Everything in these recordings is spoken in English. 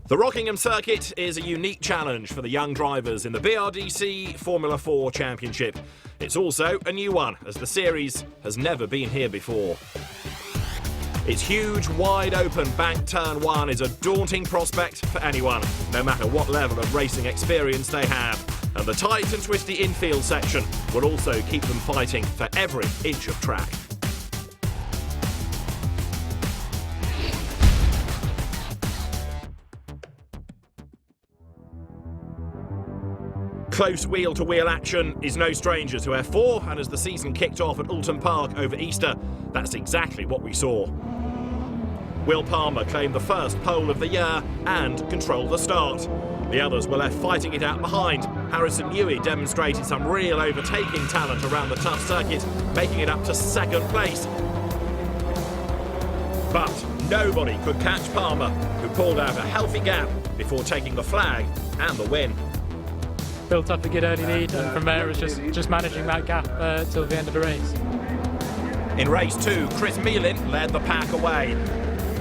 The Rockingham circuit is a unique challenge for the young drivers in the BDRC Formula 4 Championship. It's also a new one, as the series has never been here before. Its huge, wide-open bank turn one is a daunting prospect for anyone, no matter what level of racing experience they have. And the tight and twisty infield section will also keep them fighting for every inch of track. Close wheel-to-wheel action is no stranger to F4, and as the season kicked off at Alton Park over Easter, that's exactly what we saw. Will Palmer claimed the first pole of the year and controlled the start. The others were left fighting it out behind. Harrison Newey demonstrated some real overtaking talent around the tough circuit, making it up to second place. But nobody could catch Palmer, who pulled out a healthy gap before taking the flag and the win. Built up a good early lead, and from there it was just managing that gap till the end of the race. In race 2, Chris Mealin led the pack away.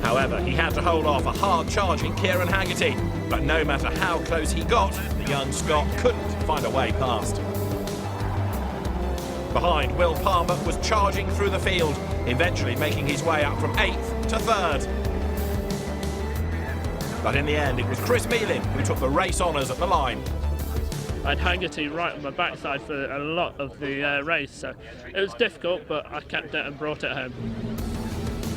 However, he had to hold off a hard-charging Kieran Haggerty, but no matter how close he got, the young Scot couldn't find a way past. Behind, Will Palmer was charging through the field, eventually making his way up from 8th to 3rd. But in the end, it was Chris Mealin who took the race honours at the line. I had Haggerty right on my backside for a lot of the race, so it was difficult, but I kept it and brought it home.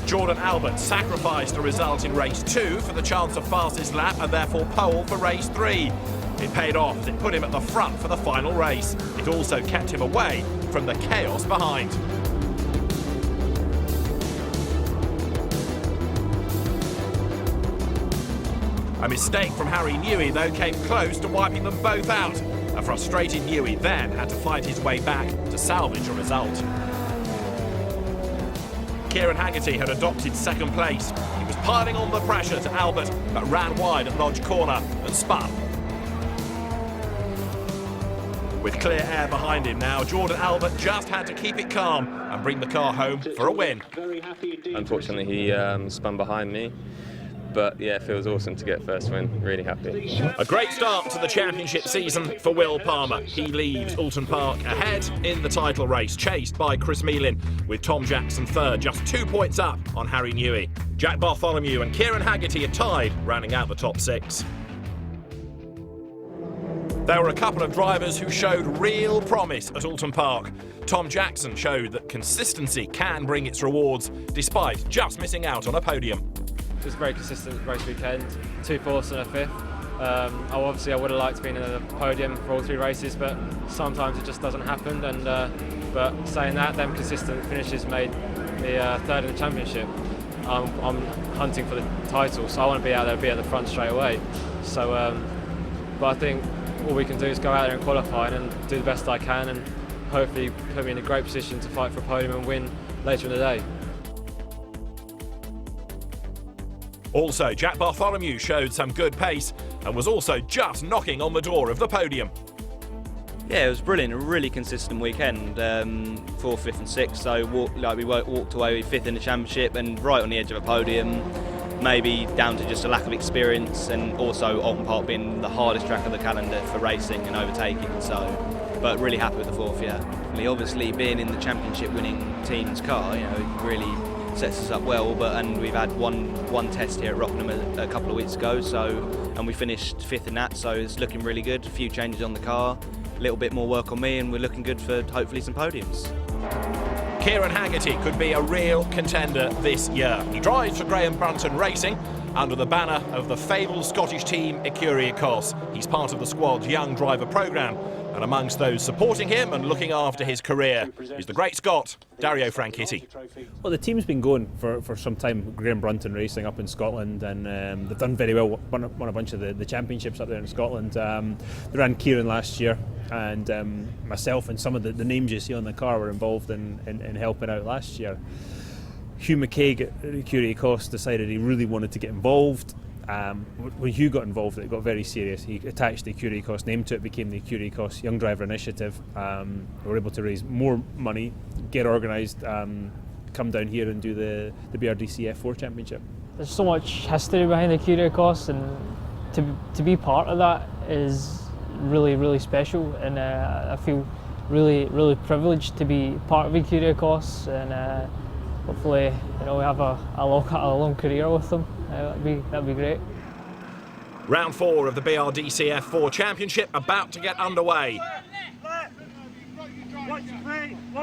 Jordan Albert sacrificed a result in race 2 for the chance of fastest lap and therefore pole for race 3. It paid off as it put him at the front for the final race. It also kept him away from the chaos behind. A mistake from Harry Newey, though, came close to wiping them both out. A frustrated Newey then had to fight his way back to salvage a result. Kieran Haggerty had adopted second place. He was piling on the pressure to Albert, but ran wide at Lodge Corner and spun. With clear air behind him now, Jordan Albert just had to keep it calm and bring the car home for a win. Unfortunately, he spun behind me. But yeah, it feels awesome to get first win. Really happy. A great start to the championship season for Will Palmer. He leaves Alton Park ahead in the title race, chased by Chris Mealin, with Tom Jackson third, just 2 points up on Harry Newey. Jack Bartholomew and Kieran Haggerty are tied, rounding out the top 6. There were a couple of drivers who showed real promise at Alton Park. Tom Jackson showed that consistency can bring its rewards, despite just missing out on a podium. It was a very consistent race weekend, 2 fourths and a 5th. Obviously I would have liked to be in the podium for all 3 races, but sometimes it just doesn't happen. And but saying that, them consistent finishes made me 3rd in the championship. I'm hunting for the title, so I want to be out there, be at the front straight away. So, but I think all we can do is go out there and qualify and do the best I can, and hopefully put me in a great position to fight for a podium and win later in the day. Also, Jack Bartholomew showed some good pace and was also just knocking on the door of the podium. Yeah, it was brilliant, a really consistent weekend, 4th, 5th and 6th, so we walked away with 5th in the championship and right on the edge of a podium, maybe down to just a lack of experience, and also Alton Park being the hardest track of the calendar for racing and overtaking, but really happy with the 4th, yeah. Obviously being in the championship winning team's car, really sets us up well, and we've had one test here at Rockingham a couple of weeks ago, and we finished 5th in that, so it's looking really good. A few changes on the car, a little bit more work on me, and we're looking good for hopefully some podiums. Kieran Haggerty could be a real contender this year. He drives for Graham Brunton Racing under the banner of the fabled Scottish team Ecurie Cos. He's part of the squad's young driver programme, and amongst those supporting him and looking after his career is the great Scot, Dario Franchitti. Well, the team's been going for some time, Graham Brunton Racing up in Scotland, and they've done very well, won a bunch of the championships up there in Scotland. They ran Kieran last year, and myself and some of the names you see on the car were involved in helping out last year. Hugh McKaig at Ecurie Cos decided he really wanted to get involved. When Hugh got involved, it got very serious. He attached the Ecurie Cos name to it, became the Ecurie Cos Young Driver Initiative. We were able to raise more money, get organised, come down here and do the BDRC F4 Championship. There's so much history behind the Ecurie Cos, and to be part of that is really special, and I feel really privileged to be part of Victoria Cross, and hopefully we have a long career with them. That'd be great. Round 4 of the BRDC F4 Championship about to get underway.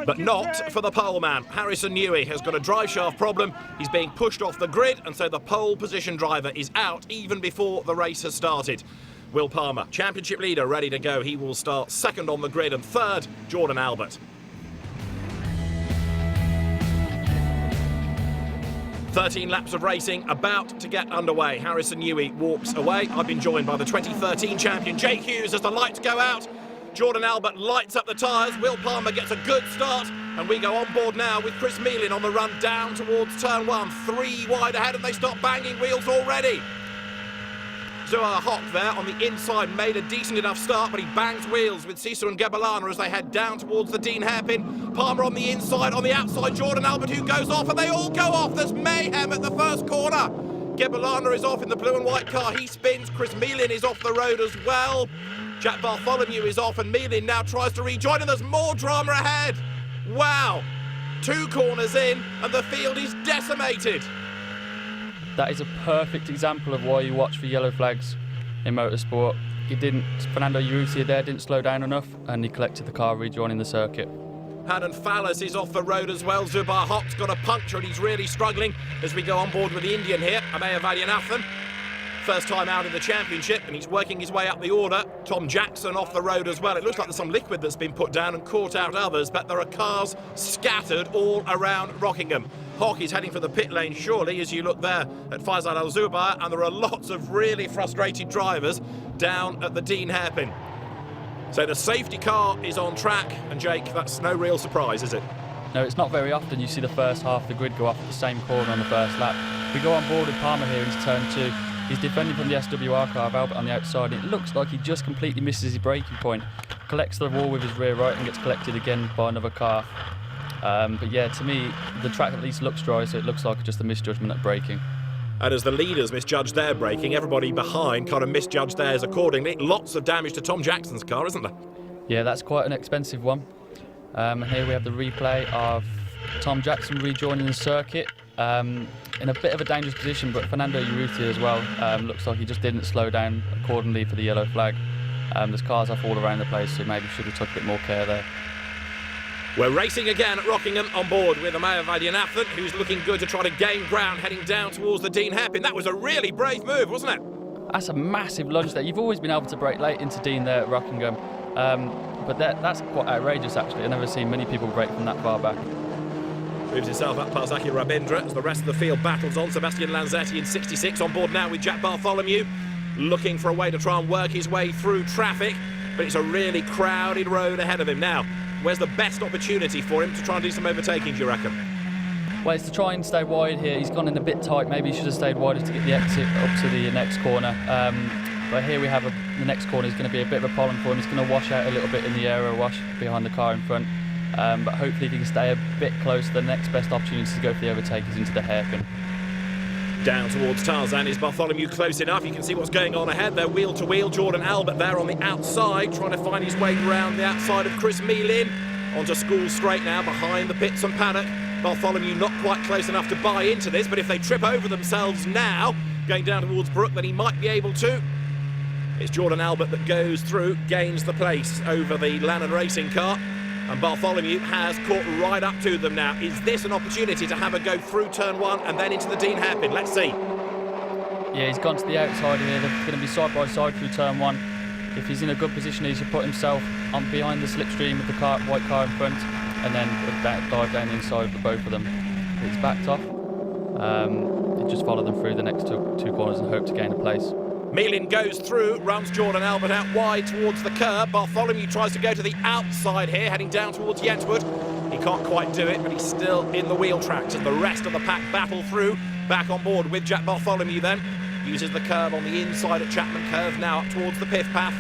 But not for the poleman. Harrison Newey has got a drive shaft problem. He's being pushed off the grid, and so the pole position driver is out even before the race has started. Will Palmer, championship leader, ready to go. He will start second on the grid, and third, Jordan Albert. 13 laps of racing about to get underway. Harrison Newey walks away. I've been joined by the 2013 champion Jake Hughes as the lights go out. Jordan Albert lights up the tyres. Will Palmer gets a good start, and we go on board now with Chris Mealin on the run down towards turn 1. 3 wide ahead, and they start banging wheels already. Zuar Hock there on the inside made a decent enough start, but he bangs wheels with Sisa and Ngebulana as they head down towards the Dean hairpin. Palmer on the inside, on the outside, Jordan Albert who goes off, and they all go off. There's mayhem at the first corner. Ngebulana is off in the blue and white car. He spins. Chris Mealin is off the road as well. Jack Bartholomew is off, and Mealin now tries to rejoin, and there's more drama ahead. Wow. 2 corners in, and the field is decimated. That is a perfect example of why you watch for yellow flags in motorsport. Fernando Urrutia there didn't slow down enough, and he collected the car rejoining the circuit. Hannon Fallas is off the road as well. Zubar Hock's got a puncture, and he's really struggling as we go on board with the Indian here, Amaya Vaidyanathan. First time out in the championship, and he's working his way up the order. Tom Jackson off the road as well. It looks like there's some liquid that's been put down and caught out others, but there are cars scattered all around Rockingham. Hock is heading for the pit lane surely as you look there at Faisal Al-Zubair, and there are lots of really frustrated drivers down at the Dean hairpin. So the safety car is on track, and Jake, that's no real surprise, is it? No, it's not very often you see the first half of the grid go off at the same corner on the first lap. We go on board with Palmer here into turn 2. He's defending from the SWR car of Albert on the outside. It looks like he just completely misses his braking point, collects the wall with his rear right, and gets collected again by another car. But yeah, to me, the track at least looks dry, so it looks like just a misjudgment at braking. And as the leaders misjudged their braking, everybody behind kind of misjudged theirs accordingly. Lots of damage to Tom Jackson's car, isn't there? Yeah, that's quite an expensive one. Here we have the replay of Tom Jackson rejoining the circuit. In a bit of a dangerous position, but Fernando Urrutia as well. Looks like he just didn't slow down accordingly for the yellow flag. There's cars off all around the place, so maybe should have took a bit more care there. We're racing again at Rockingham on board with Amaya Vaidyanathan, who's looking good to try to gain ground heading down towards the Dean hairpin. That was a really brave move, wasn't it? That's a massive lunge there. You've always been able to brake late into Dean there at Rockingham, but that's quite outrageous actually. I've never seen many people brake from that far back. Moves himself up past Aki Rabindra as the rest of the field battles on. Sebastian Lanzetti in 66 on board now with Jack Bartholomew, looking for a way to try and work his way through traffic, but it's a really crowded road ahead of him now. Where's the best opportunity for him to try and do some overtaking, do you reckon? Well, it's to try and stay wide here. He's gone in a bit tight. Maybe he should have stayed wider to get the exit up to the next corner. But here we have the next corner is going to be a bit of a problem for him. He's going to wash out a little bit in the aero wash behind the car in front. But hopefully if he can stay a bit closer, the next best opportunity to go for the overtake is into the hairpin. Down towards Tarzan. Is Bartholomew close enough? You can see what's going on ahead. They're wheel to wheel. Jordan Albert there on the outside, trying to find his way around the outside of Chris Mealin. Onto School Straight now, behind the pits and paddock. Bartholomew not quite close enough to buy into this, but if they trip over themselves now, going down towards Brook, then he might be able to. It's Jordan Albert that goes through, gains the place over the Lannan Racing car. And Bartholomew has caught right up to them now. Is this an opportunity to have a go through turn 1 and then into the Dean hairpin? Let's see. Yeah, he's gone to the outside here. They're going to be side by side through turn 1. If he's in a good position, he should put himself on behind the slipstream with the white car in front, and then dive down the inside of both of them. He's backed off. He just followed them through the next two corners and hope to gain a place. Mealin goes through, runs Jordan Albert out wide towards the curb. Bartholomew tries to go to the outside here, heading down towards Yentwood. He can't quite do it, but he's still in the wheel tracks as the rest of the pack battle through. Back on board with Jack Bartholomew then. Uses the curb on the inside at Chapman Curve now up towards the pith path.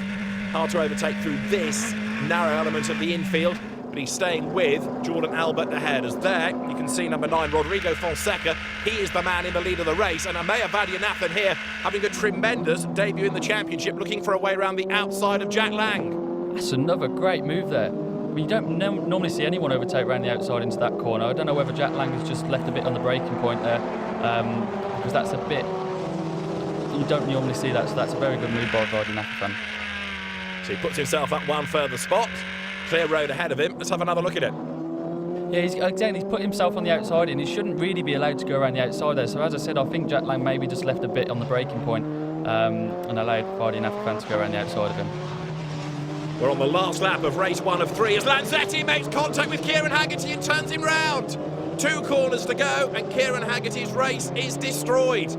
Hard to overtake through this narrow element of the infield. but he's staying with Jordan Albert ahead. As there, you can see number 9, Rodrigo Fonseca. He is the man in the lead of the race, and Amaya Vaidyanathan here having a tremendous debut in the championship, looking for a way around the outside of Jack Lang. That's another great move there. I mean, you don't normally see anyone overtake around the outside into that corner. I don't know whether Jack Lang has just left a bit on the braking point there, because that's a bit, you don't normally see that, so that's a very good move by Vaidyanathan. So he puts himself up one further spot. Clear road ahead of him. Let's have another look at it. Yeah, he's put himself on the outside, and he shouldn't really be allowed to go around the outside there. So as I said, I think Jack Lang maybe just left a bit on the braking point, and allowed Vaidyanathan to go around the outside of him. We're on the last lap of race 1 of 3 as Lanzetti makes contact with Kieran Haggerty and turns him round. 2 corners to go and Kieran Haggerty's race is destroyed.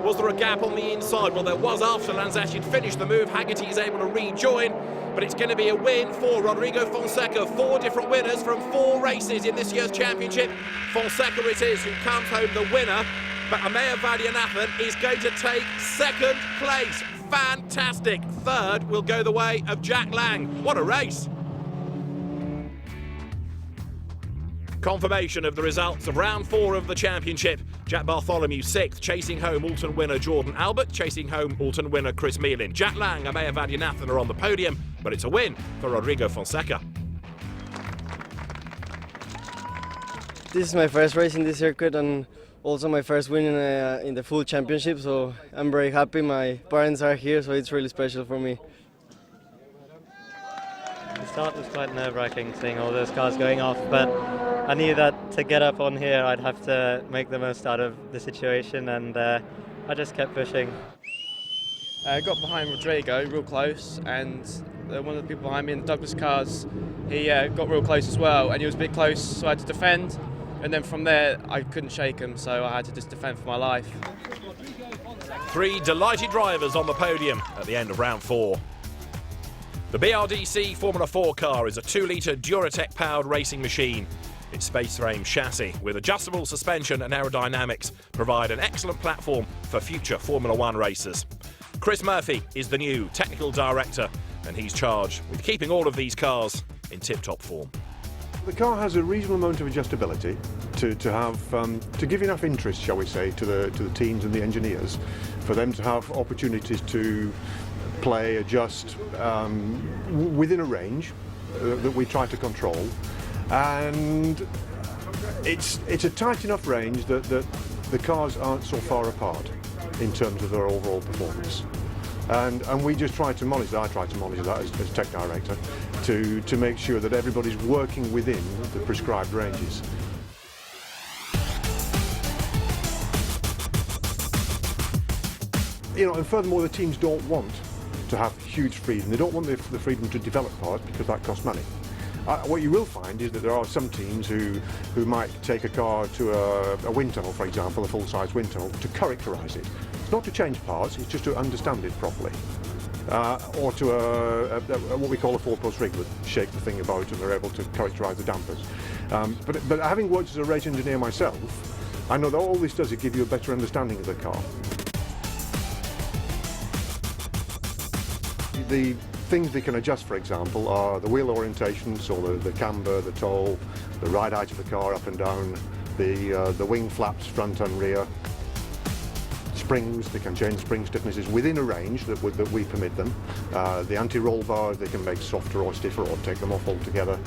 Was there a gap on the inside? Well, there was after Lanzetti had finished the move. Haggerty is able to rejoin, but it's going to be a win for Rodrigo Fonseca. 4 different winners from 4 races in this year's championship. Fonseca it is who comes home the winner, but Amaya Vaidyanathan is going to take 2nd place. Fantastic. 3rd will go the way of Jack Lang. What a race. Confirmation of the results of round 4 of the championship. Jack Bartholomew 6th, chasing home Alton winner Jordan Albert, chasing home Alton winner Chris Mealin. Jack Lang, Amaya Vaidyanathan are on the podium, but it's a win for Rodrigo Fonseca. This is my first race in this circuit and also my first win in the full championship, so I'm very happy. My parents are here, so it's really special for me. The start was quite nerve-wracking, seeing all those cars going off, but I knew that to get up on here I'd have to make the most out of the situation, and I just kept pushing. I got behind Rodrigo real close, and one of the people behind me in Douglas cars, he got real close as well, and he was a bit close, so I had to defend. And then from there, I couldn't shake him, so I had to just defend for my life. 3 delighted drivers on the podium at the end of round 4. The BRDC Formula 4 car is a 2-litre Duratec-powered racing machine. Its space-frame chassis with adjustable suspension and aerodynamics provide an excellent platform for future Formula 1 racers. Chris Murphy is the new technical director, and he's charged with keeping all of these cars in tip-top form. The car has a reasonable amount of adjustability to give enough interest, shall we say, to the teams and the engineers, for them to have opportunities to play, adjust within a range that we try to control, and it's a tight enough range that the cars aren't so far apart in terms of their overall performance. And we just try to monitor, I try to monitor that as tech director, to make sure that everybody's working within the prescribed ranges. You know, and furthermore, the teams don't want to have huge freedom. They don't want the freedom to develop parts because that costs money. What you will find is that there are some teams who might take a car to a wind tunnel, for example, a full-size wind tunnel, to characterise it. It's not to change parts, it's just to understand it properly. Or to what we call a 4-post rig that shake the thing about and they're able to characterise the dampers. But having worked as a race engineer myself, I know that all this does is give you a better understanding of the car. The things they can adjust, for example, are the wheel orientation, so the camber, the toe, the ride height of the car up and down, the wing flaps front and rear, springs, they can change spring stiffnesses within a range that we permit them. The anti-roll bars they can make softer or stiffer or take them off altogether.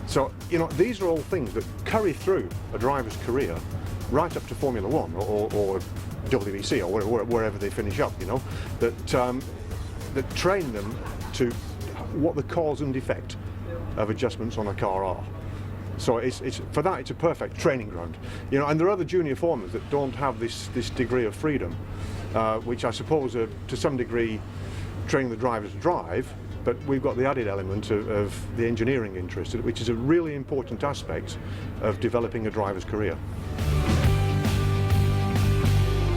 So, you know, these are all things that carry through a driver's career right up to Formula 1 or WEC or wherever they finish up, you know, that train them to what the cause and effect of adjustments on a car are. So for that it's a perfect training ground, you know. And there are other junior foremen that don't have this degree of freedom, which I suppose are to some degree training the drivers to drive. But we've got the added element of the engineering interest, which is a really important aspect of developing a driver's career.